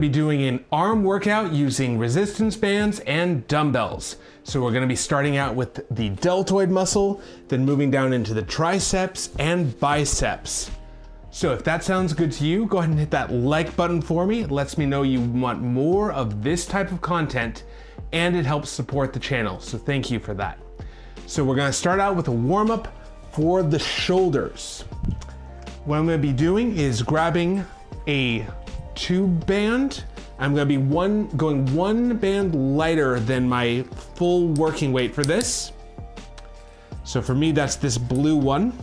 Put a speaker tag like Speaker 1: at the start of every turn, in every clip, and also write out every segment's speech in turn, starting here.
Speaker 1: Be doing an arm workout using resistance bands and dumbbells. So we're going to be starting out with the deltoid muscle, then moving down into the triceps and biceps. So if that sounds good to you, go ahead and hit that like button for me. It lets me know you want more of this type of content, and it helps support the channel. So thank you for that. So we're going to start out with a warm up for the shoulders. What I'm going to be doing is grabbing a tube band. I'm going to be going one band lighter than my full working weight for this. So for me, that's this blue one.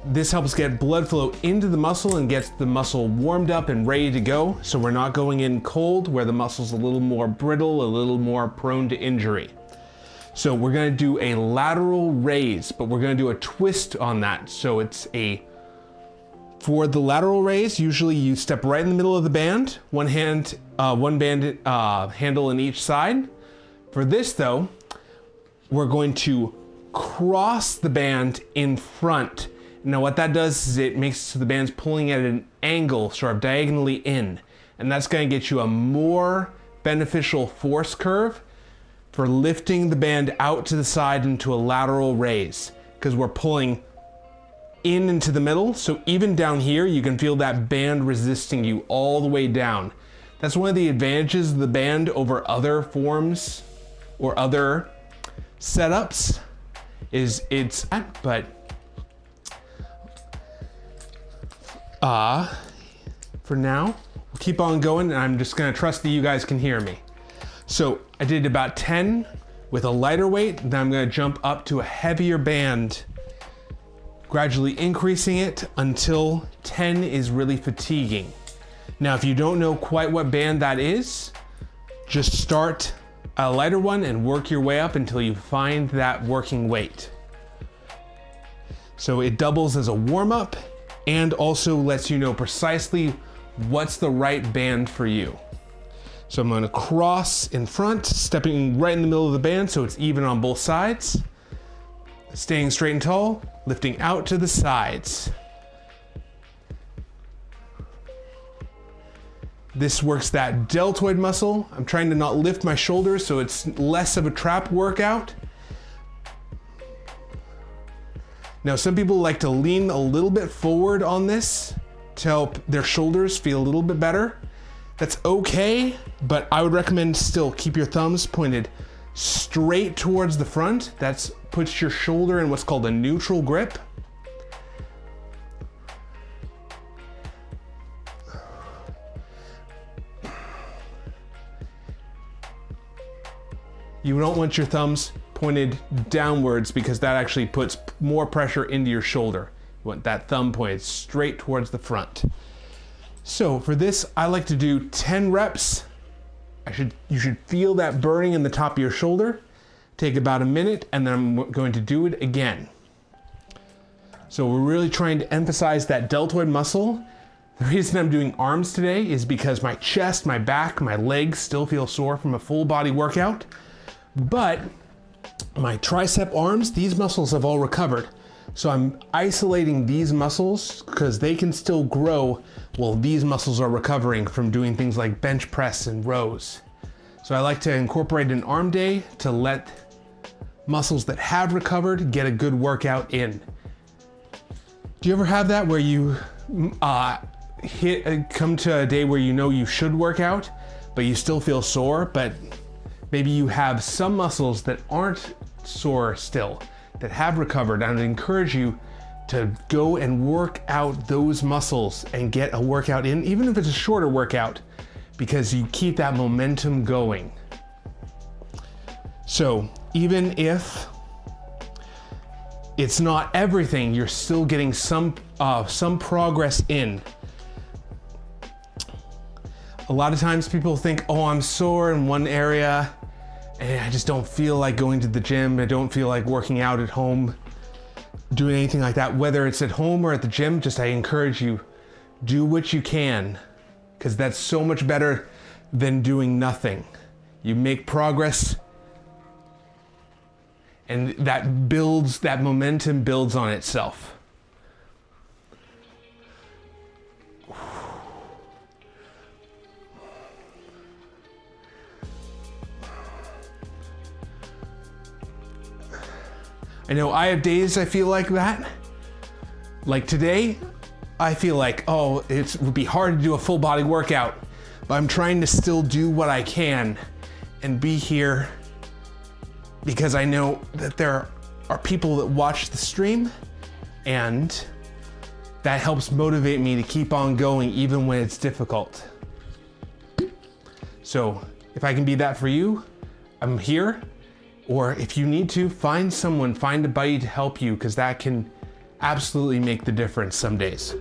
Speaker 1: This helps get blood flow into the muscle and gets the muscle warmed up and ready to go. So we're not going in cold where the muscle's a little more brittle, a little more prone to injury. So we're going to do a lateral raise, but we're going to do a twist on that. So for the lateral raise, usually you step right in the middle of the band, one band handle in each side. For this though, we're going to cross the band in front. Now what that does is it makes so the band's pulling at an angle, sort of diagonally in, and that's going to get you a more beneficial force curve for lifting the band out to the side into a lateral raise, because we're pulling into the middle. So even down here, you can feel that band resisting you all the way down. That's one of the advantages of the band over other forms or other setups for now, we'll keep on going, and I'm just gonna trust that you guys can hear me. So I did about 10 with a lighter weight, then I'm gonna jump up to a heavier band, gradually increasing it until 10 is really fatiguing. Now, if you don't know quite what band that is, just start a lighter one and work your way up until you find that working weight. So it doubles as a warm-up and also lets you know precisely what's the right band for you. So I'm gonna cross in front, stepping right in the middle of the band so it's even on both sides. Staying straight and tall, lifting out to the sides. This works that deltoid muscle. I'm trying to not lift my shoulders so it's less of a trap workout. Now, some people like to lean a little bit forward on this to help their shoulders feel a little bit better. That's okay, but I would recommend still keep your thumbs pointed straight towards the front. That puts your shoulder in what's called a neutral grip. You don't want your thumbs pointed downwards because that actually puts more pressure into your shoulder. You want that thumb pointed straight towards the front. So for this, I like to do 10 reps. You should feel that burning in the top of your shoulder. Take about a minute, and then I'm going to do it again. So we're really trying to emphasize that deltoid muscle. The reason I'm doing arms today is because my chest, my back, my legs still feel sore from a full body workout, but my tricep arms, these muscles have all recovered. So I'm isolating these muscles because they can still grow while these muscles are recovering from doing things like bench press and rows. So I like to incorporate an arm day to let muscles that have recovered get a good workout in. Do you ever have that where you come to a day where you know you should work out, but you still feel sore, but maybe you have some muscles that aren't sore still, that have recovered? I would encourage you to go and work out those muscles and get a workout in, even if it's a shorter workout, because you keep that momentum going. So even if it's not everything, you're still getting some progress in. A lot of times people think, oh, I'm sore in one area and I just don't feel like going to the gym. I don't feel like working out at home, doing anything like that. Whether it's at home or at the gym, I encourage you, do what you can, because that's so much better than doing nothing. You make progress, and that momentum builds on itself. I know I have days I feel like that. Like today, I feel like, oh, it would be hard to do a full body workout, but I'm trying to still do what I can and be here because I know that there are people that watch the stream, and that helps motivate me to keep on going even when it's difficult. So if I can be that for you, I'm here. Or if you need to, find someone, find a buddy to help you, because that can absolutely make the difference some days.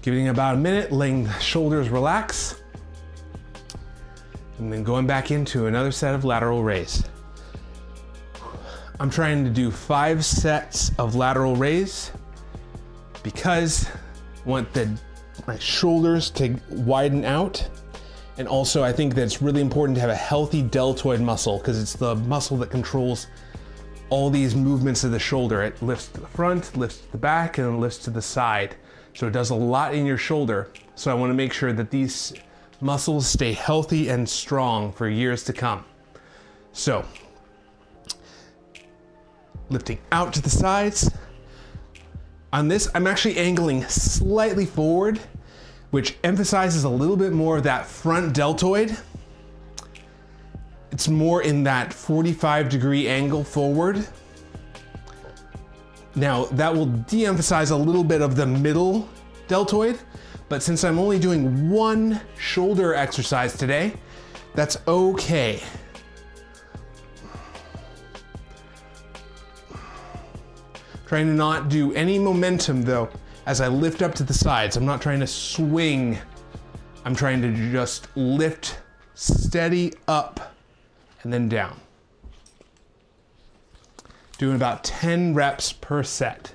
Speaker 1: Giving it about a minute, letting the shoulders relax, and then going back into another set of lateral raise. I'm trying to do 5 sets of lateral raise because I want my shoulders to widen out. And also I think that it's really important to have a healthy deltoid muscle, because it's the muscle that controls all these movements of the shoulder. It lifts to the front, lifts to the back, and then lifts to the side. So it does a lot in your shoulder. So I want to make sure that these muscles stay healthy and strong for years to come. So lifting out to the sides. On this, I'm actually angling slightly forward, which emphasizes a little bit more of that front deltoid. It's more in that 45-degree angle forward. Now, that will de-emphasize a little bit of the middle deltoid, but since I'm only doing 1 shoulder exercise today, that's okay. Trying to not do any momentum though as I lift up to the sides. I'm not trying to swing. I'm trying to just lift steady up and then down. Doing about 10 reps per set.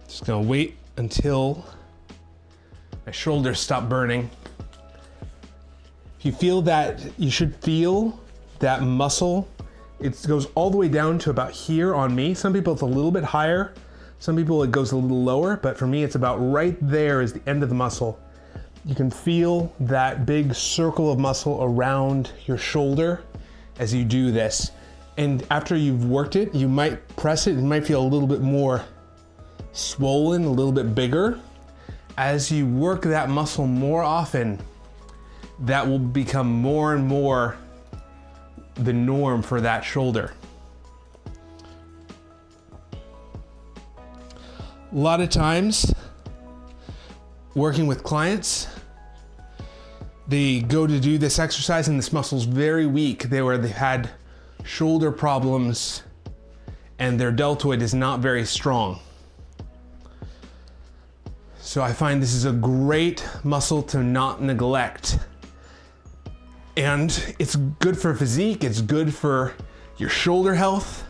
Speaker 1: Just gonna wait until my shoulders stop burning. If you feel that, you should feel that muscle. It goes all the way down to about here on me. Some people it's a little bit higher. Some people it goes a little lower, but for me it's about right there is the end of the muscle. You can feel that big circle of muscle around your shoulder as you do this. And after you've worked it, you might press it, it might feel a little bit more swollen, a little bit bigger. As you work that muscle more often, that will become more and more the norm for that shoulder. A lot of times, working with clients, they go to do this exercise and this muscle's very weak. They've had shoulder problems and their deltoid is not very strong. So I find this is a great muscle to not neglect. And it's good for physique, it's good for your shoulder health.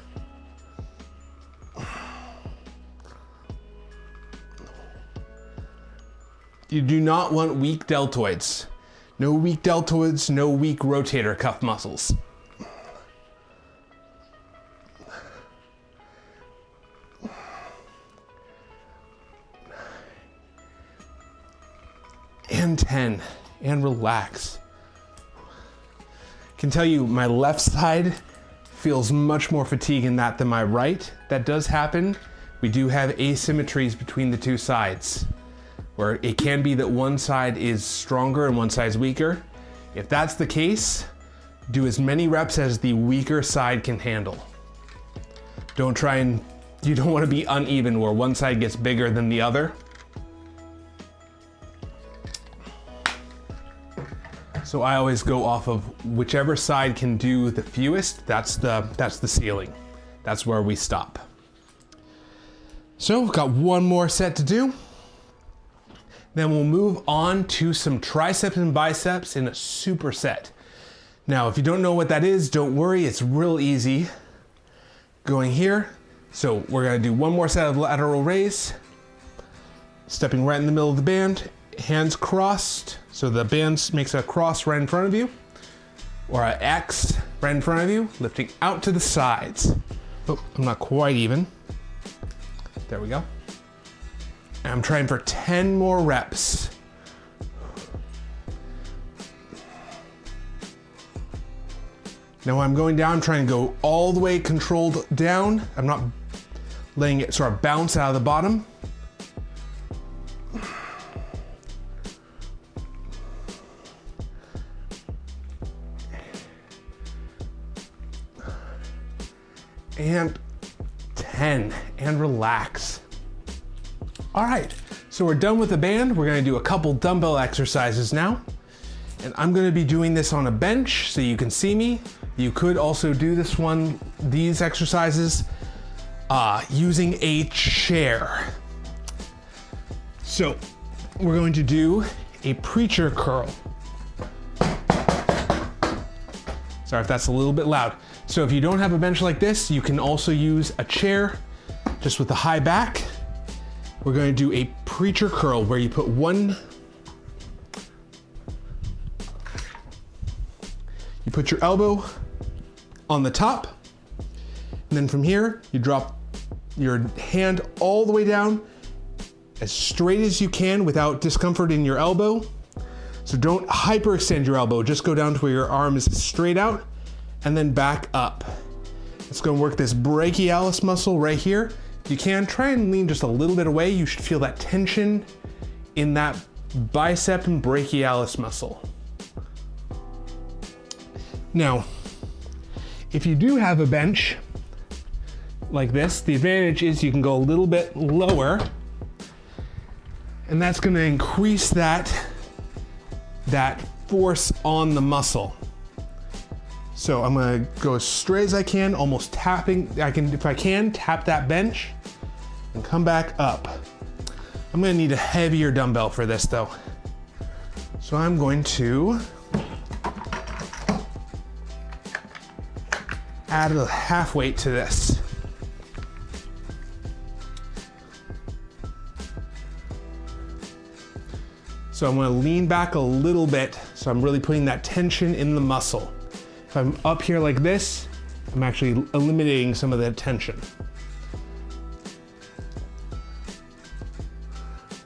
Speaker 1: You do not want weak deltoids. No weak deltoids, no weak rotator cuff muscles. And 10, and relax. Can tell you my left side feels much more fatigue in that than my right. That does happen. We do have asymmetries between the two sides, where it can be that one side is stronger and one side is weaker. If that's the case, do as many reps as the weaker side can handle. You don't want to be uneven where one side gets bigger than the other. So I always go off of whichever side can do the fewest, that's the ceiling. That's where we stop. So we've got one more set to do. Then we'll move on to some triceps and biceps in a superset. Now, if you don't know what that is, don't worry, it's real easy. Going here, so we're gonna do one more set of lateral raise. Stepping right in the middle of the band, hands crossed, so the band makes a cross right in front of you, or an X right in front of you, lifting out to the sides. Oh, I'm not quite even. There we go. And I'm trying for 10 more reps. Now I'm going down, trying to go all the way controlled down. I'm not letting it sort of bounce out of the bottom. And 10, and relax. All right, so we're done with the band. We're gonna do a couple dumbbell exercises now. And I'm gonna be doing this on a bench so you can see me. You could also do these exercises using a chair. So we're going to do a preacher curl. Sorry if that's a little bit loud. So if you don't have a bench like this, you can also use a chair just with a high back. We're going to do a preacher curl where you put you put your elbow on the top, and then from here, you drop your hand all the way down as straight as you can without discomfort in your elbow. So don't hyperextend your elbow, just go down to where your arm is straight out and then back up. It's gonna work this brachialis muscle right here. If you can, try and lean just a little bit away. You should feel that tension in that bicep and brachialis muscle. Now, if you do have a bench like this, the advantage is you can go a little bit lower, and that's gonna increase that force on the muscle. So I'm gonna go as straight as I can, almost tapping. If I can, tap that bench and come back up. I'm gonna need a heavier dumbbell for this though. So I'm going to add a half weight to this. So I'm gonna lean back a little bit, so I'm really putting that tension in the muscle. If I'm up here like this, I'm actually eliminating some of that tension.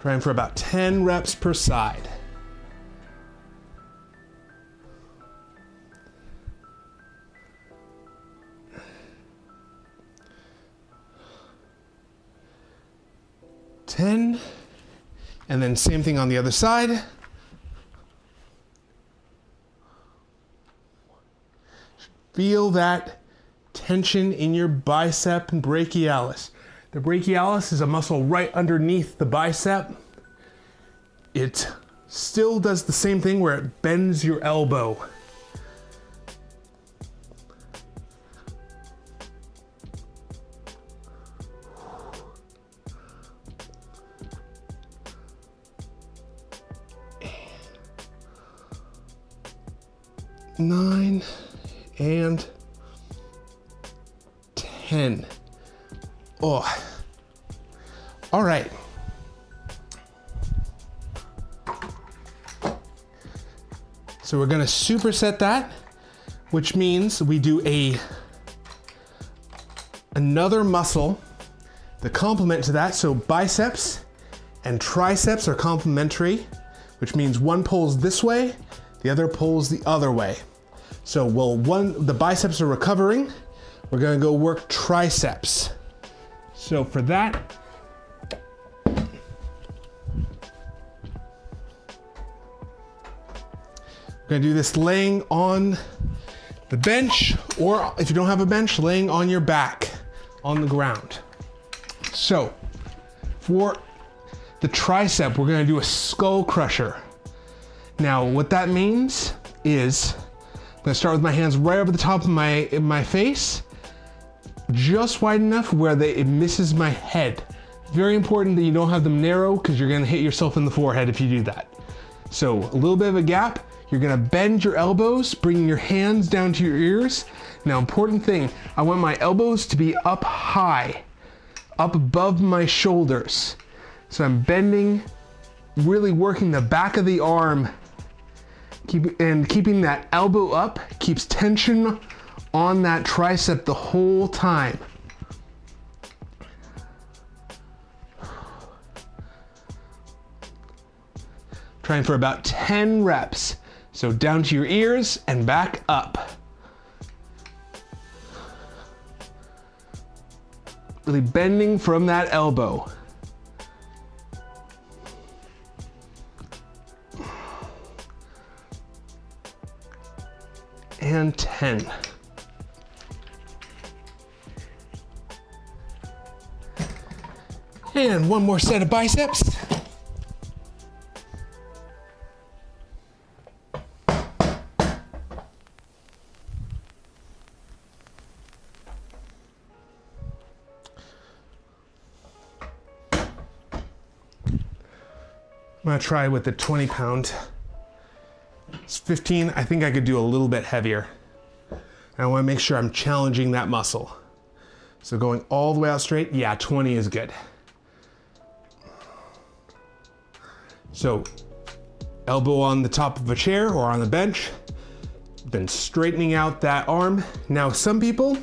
Speaker 1: Trying for about 10 reps per side. And then same thing on the other side. Feel that tension in your bicep and brachialis. The brachialis is a muscle right underneath the bicep. It still does the same thing where it bends your elbow. Nine and 10. Oh, all right. So we're gonna superset that, which means we do another muscle, the complement to that. So biceps and triceps are complementary, which means one pulls this way, the other pulls the other way. So the biceps are recovering, we're gonna go work triceps. So for that, we're gonna do this laying on the bench, or if you don't have a bench, laying on your back on the ground. So for the tricep, we're gonna do a skull crusher. Now, what that means is, I'm gonna start with my hands right over the top of my face, just wide enough where it misses my head. Very important that you don't have them narrow because you're gonna hit yourself in the forehead if you do that. So a little bit of a gap, you're gonna bend your elbows, bringing your hands down to your ears. Now, important thing, I want my elbows to be up high, up above my shoulders. So I'm bending, really working the back of the arm, keeping that elbow up, keeps tension on that tricep the whole time. Trying for about 10 reps. So down to your ears and back up. Really bending from that elbow. And 10. And one more set of biceps. I'm gonna try with the 20 pound. It's 15, I think I could do a little bit heavier. And I wanna make sure I'm challenging that muscle. So going all the way out straight, yeah, 20 is good. So elbow on the top of a chair or on the bench, then straightening out that arm. Now some people,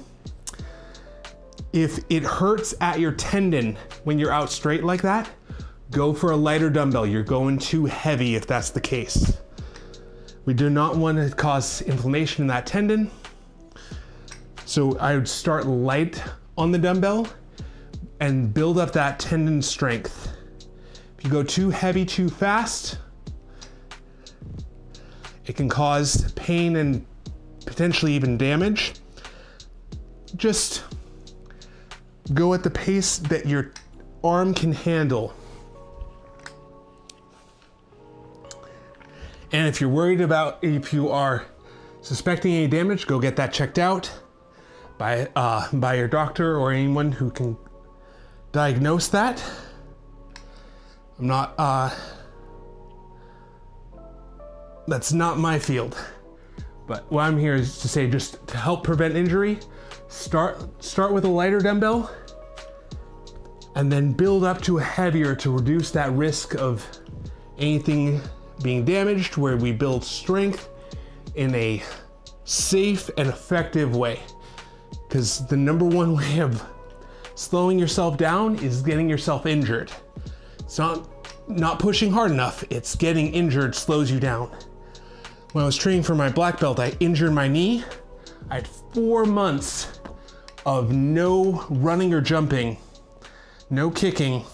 Speaker 1: if it hurts at your tendon when you're out straight like that, go for a lighter dumbbell. You're going too heavy if that's the case. We do not want to cause inflammation in that tendon. So I would start light on the dumbbell and build up that tendon strength. If you go too heavy too fast, it can cause pain and potentially even damage. Just go at the pace that your arm can handle. And if you're worried about, if you are suspecting any damage, go get that checked out by your doctor or anyone who can diagnose that. I'm not, that's not my field. But what I'm here is to say, just to help prevent injury, start with a lighter dumbbell and then build up to a heavier to reduce that risk of anything being damaged, where we build strength in a safe and effective way. Because the number one way of slowing yourself down is getting yourself injured. It's not pushing hard enough, it's getting injured slows you down. When I was training for my black belt, I injured my knee. I had 4 months of no running or jumping, no kicking.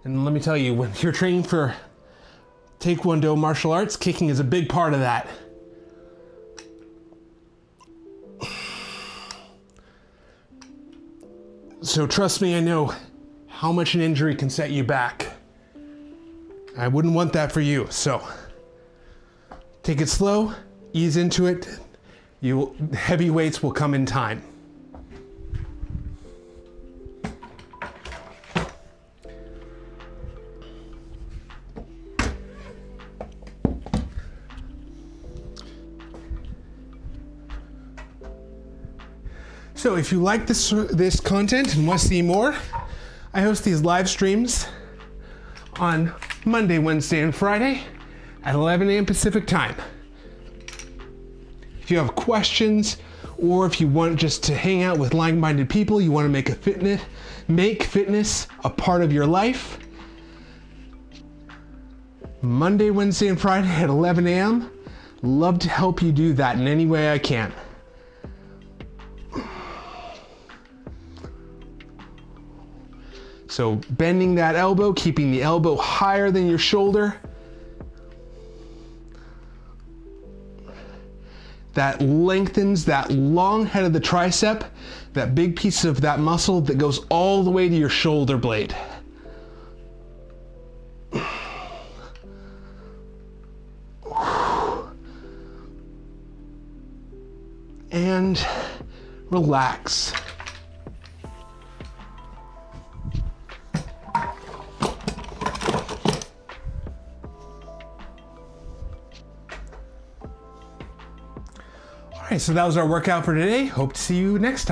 Speaker 1: And let me tell you, when you're training for Taekwondo martial arts, kicking is a big part of that. So trust me, I know how much an injury can set you back. I wouldn't want that for you, so take it slow, ease into it. Heavy weights will come in time. So if you like this content and want to see more, I host these live streams on Monday, Wednesday, and Friday at 11 a.m. Pacific time. If you have questions, or if you want just to hang out with like-minded people, you want to make fitness a part of your life, Monday, Wednesday, and Friday at 11 a.m. Love to help you do that in any way I can. So bending that elbow, keeping the elbow higher than your shoulder. That lengthens that long head of the tricep, that big piece of that muscle that goes all the way to your shoulder blade. And relax. right, so that was our workout for today. Hope to see you next time.